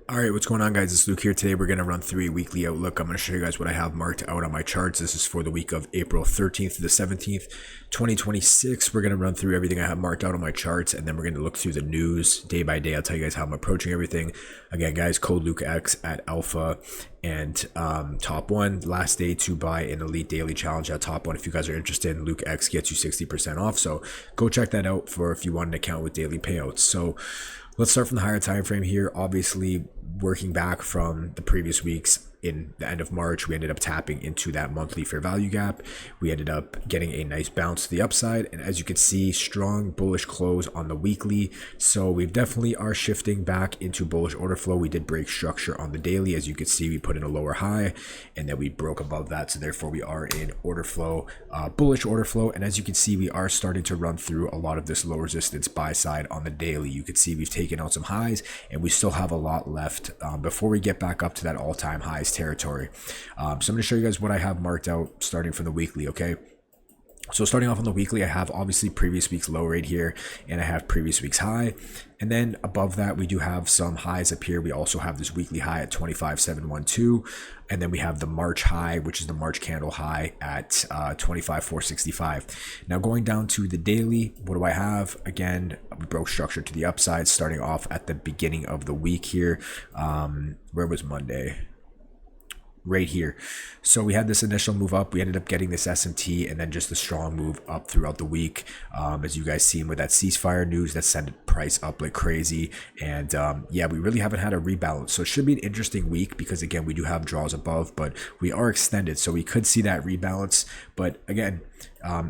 All right, what's going on, guys? It's Luke here. Today we're going to run through a weekly outlook. I'm going to show you guys what I have marked out on my charts. This is for the week of April 13th to the 17th, 2026. We're going to run through everything I have marked out on my charts, and then we're going to look through the news day by day. I'll tell you guys how I'm approaching everything. Again, guys, code LukeX at Alpha and Top One. Last day to buy an Elite Daily Challenge at Top One. If you guys are interested, LukeX gets you 60% off. So go check that out for if you want an account with daily payouts. So let's start from the higher time frame here. Obviously, working back from the previous weeks in the end of March, we ended up tapping into that monthly fair value gap. We ended up getting a nice bounce to the upside, and as you can see, strong bullish close on the weekly. So we definitely are shifting back into bullish order flow. We did break structure on the daily. As you can see, we put in a lower high and then we broke above that, so therefore we are in order flow, bullish order flow. And as you can see, we are starting to run through a lot of this low resistance buy side on the daily. You can see we've taken out some highs and we still have a lot left before we get back up to that all-time highs territory. So I'm going to show you guys what I have marked out starting from the weekly. Okay, so starting off on the weekly, I have obviously previous week's low right here, and I have previous week's high. And then above that, we do have some highs up here. We also have this weekly high at 25,712. And then we have the March high, which is the March candle high at 25,465. Now going down to the daily, what do I have? Again, we broke structure to the upside, starting off at the beginning of the week here. Where was Monday? Right here. So we had this initial move up. We ended up getting this SMT and then just a strong move up throughout the week. As you guys seen with that ceasefire news, that sent price up like crazy. And yeah, we really haven't had a rebalance. So it should be an interesting week because again, we do have draws above, but we are extended. So we could see that rebalance. But again,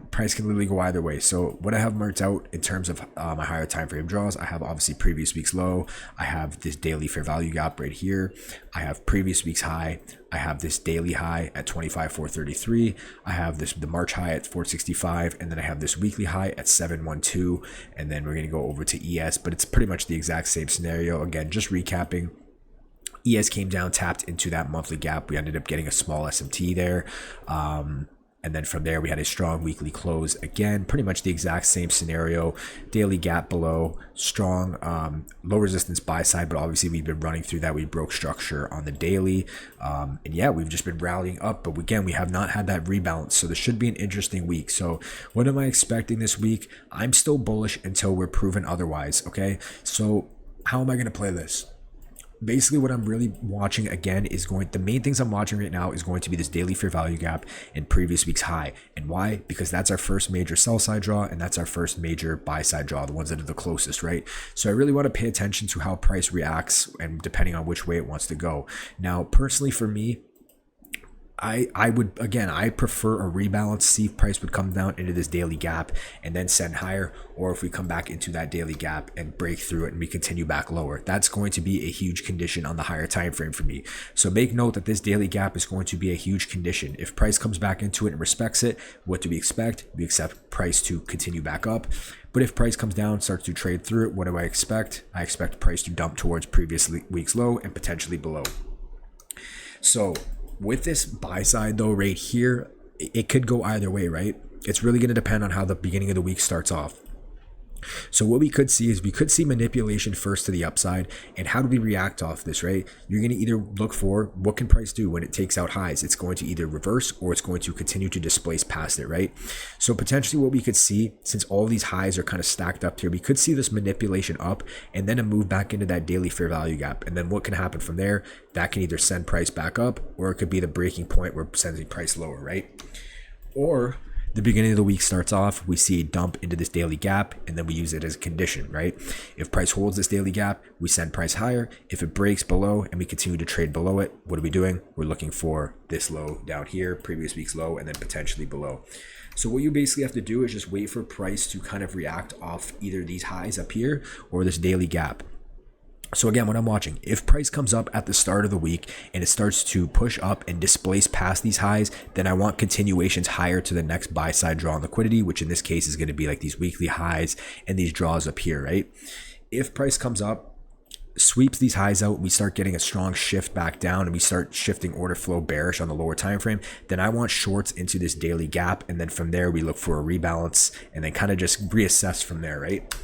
price can literally go either way. So what I have marked out in terms of my higher time frame draws, I have obviously previous week's low. I have this daily fair value gap right here. I have previous week's high. I have this daily high at 25,433. I have the March high at 465, and then I have this weekly high at 712. And then we're going to go over to ES, but it's pretty much the exact same scenario. Again, just recapping. ES came down, tapped into that monthly gap. We ended up getting a small SMT there. And then from there, we had a strong weekly close. Again, pretty much the exact same scenario. Daily gap below, strong low resistance buy side, but obviously we've been running through that. We broke structure on the daily. And yeah, we've just been rallying up. But again, we have not had that rebalance. So this should be an interesting week. So what am I expecting this week? I'm still bullish until we're proven otherwise, okay? So how am I going to play this? Basically what I'm really watching again is the main things I'm watching right now is going to be this daily fair value gap and previous week's high. And why? Because that's our first major sell side draw and that's our first major buy side draw, the ones that are the closest, right? So I really want to pay attention to how price reacts and depending on which way it wants to go. Now, personally for me, I would, again, I prefer a rebalance, see if price would come down into this daily gap and then send higher, or if we come back into that daily gap and break through it and we continue back lower. That's going to be a huge condition on the higher time frame for me. So make note that this daily gap is going to be a huge condition. If price comes back into it and respects it, what do we expect? We expect price to continue back up. But if price comes down, starts to trade through it, what do I expect? I expect price to dump towards previous week's low and potentially below. So with this buy side though right here, it could go either way, right? It's really going to depend on how the beginning of the week starts off. So what we could see is we could see manipulation first to the upside. And how do we react off this, right? You're going to either look for what can price do when it takes out highs. It's going to either reverse or it's going to continue to displace past it, right? So potentially what we could see, since all these highs are kind of stacked up here, we could see this manipulation up and then a move back into that daily fair value gap. And then what can happen from there? That can either send price back up or it could be the breaking point where sending price lower, right? Or the beginning of the week starts off, we see a dump into this daily gap, and then we use it as a condition, right? If price holds this daily gap, we send price higher. If it breaks below and we continue to trade below it, what are we doing? We're looking for this low down here, previous week's low, and then potentially below. So what you basically have to do is just wait for price to kind of react off either these highs up here or this daily gap. So again, what I'm watching, if price comes up at the start of the week and it starts to push up and displace past these highs, then I want continuations higher to the next buy side draw on liquidity, which in this case is going to be like these weekly highs and these draws up here, right? If price comes up, sweeps these highs out, we start getting a strong shift back down and we start shifting order flow bearish on the lower time frame, then I want shorts into this daily gap, and then from there we look for a rebalance and then kind of just reassess from there, right?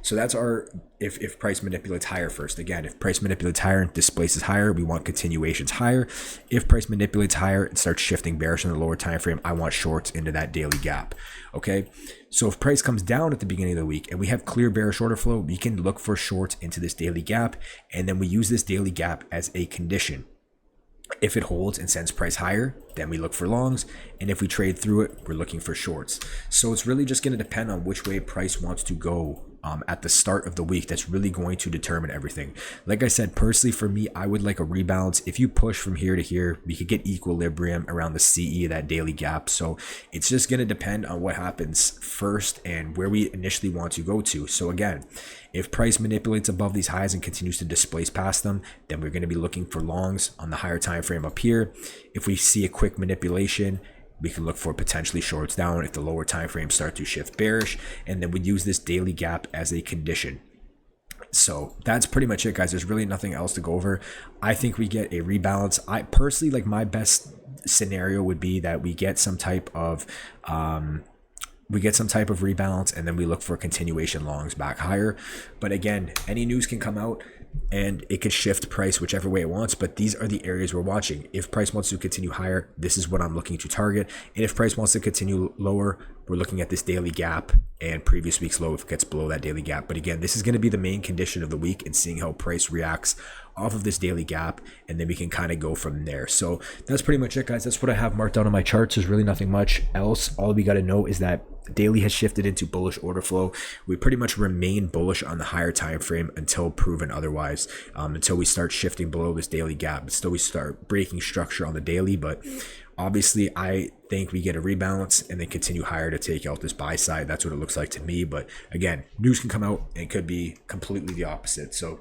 So that's our if price manipulates higher first. Again, if price manipulates higher and displaces higher, we want continuations higher. If price manipulates higher and starts shifting bearish in the lower time frame, I want shorts into that daily gap. Okay, so if price comes down at the beginning of the week and we have clear bearish order flow, we can look for shorts into this daily gap, and then we use this daily gap as a condition. If it holds and sends price higher, then we look for longs, and if we trade through it, we're looking for shorts. So it's really just going to depend on which way price wants to go at the start of the week. That's really going to determine everything. Like I said, personally for me, I would like a rebalance. If you push from here to here, we could get equilibrium around the CE, that daily gap. So it's just going to depend on what happens first and where we initially want to go to. So again, if price manipulates above these highs and continues to displace past them, then we're going to be looking for longs on the higher time frame up here. If we see a quick manipulation, we can look for potentially shorts down if the lower time frames start to shift bearish, and then we use this daily gap as a condition. So that's pretty much it, guys. There's really nothing else to go over. I think we get a rebalance. I personally, like, my best scenario would be that we get some type of rebalance, and then we look for continuation longs back higher. But again, any news can come out and it could shift price whichever way it wants, but these are the areas we're watching. If price wants to continue higher, this is what I'm looking to target, and if price wants to continue lower, we're looking at this daily gap and previous week's low if it gets below that daily gap. But again, this is going to be the main condition of the week, and seeing how price reacts off of this daily gap, and then we can kind of go from there. So that's pretty much it, guys. That's what I have marked out on my charts. There's really nothing much else. All we got to know is that daily has shifted into bullish order flow. We pretty much remain bullish on the higher time frame until proven otherwise, until we start shifting below this daily gap, until we start breaking structure on the daily. But obviously, I think we get a rebalance and then continue higher to take out this buy side. That's what it looks like to me. But again, news can come out and it could be completely the opposite. So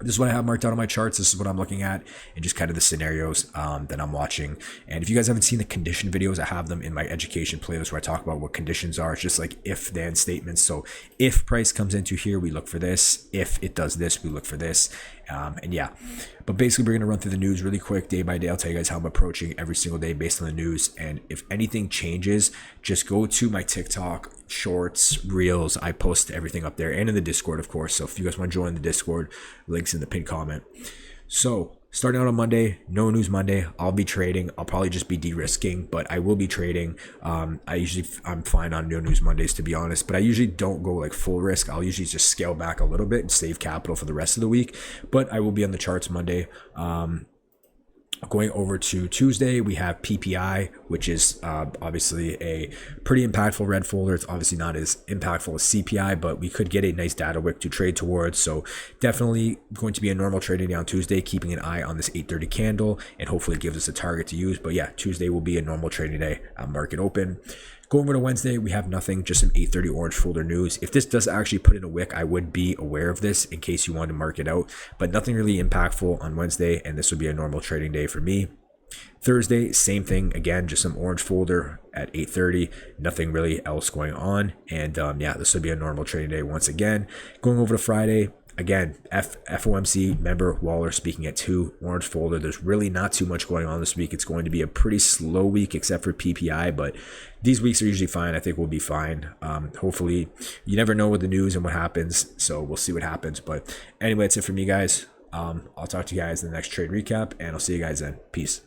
this is what I have marked out on my charts. This is what I'm looking at, and just kind of the scenarios that I'm watching. And if you guys haven't seen the condition videos, I have them in my education playlist where I talk about what conditions are. It's just like if then statements. So if price comes into here, we look for this. If it does this, we look for this. And yeah, but basically we're going to run through the news really quick day by day. I'll tell you guys how I'm approaching every single day based on the news. And if anything changes, just go to my TikTok, shorts, reels. I post everything up there, and in the Discord, of course. So if you guys want to join the Discord, links in the pinned comment. So starting out on Monday, no news Monday. I'll be trading. I'll probably just be de-risking, but I will be trading. I'm fine on no news Mondays, to be honest, but I usually don't go like full risk. I'll usually just scale back a little bit and save capital for the rest of the week, but I will be on the charts Monday. Going over to Tuesday, we have PPI, which is obviously a pretty impactful red folder. It's obviously not as impactful as CPI, but we could get a nice data wick to trade towards. So definitely going to be a normal trading day on Tuesday, keeping an eye on this 8:30 candle, and hopefully it gives us a target to use. But yeah, Tuesday will be a normal trading day, market open. Going over to Wednesday, we have nothing, just some 8:30 orange folder news. If this does actually put in a wick, I would be aware of this in case you want to mark it out, but nothing really impactful on Wednesday, and this would be a normal trading day for me. Thursday, same thing again, just some orange folder at 8:30, nothing really else going on, and yeah, this would be a normal trading day once again. Going over to Friday, again, FOMC member Waller speaking at 2, orange folder. There's really not too much going on this week. It's going to be a pretty slow week except for PPI, but these weeks are usually fine. I think we'll be fine. Hopefully, you never know with the news and what happens, so we'll see what happens. But anyway, that's it for me, guys. I'll talk to you guys in the next trade recap, and I'll see you guys then. Peace.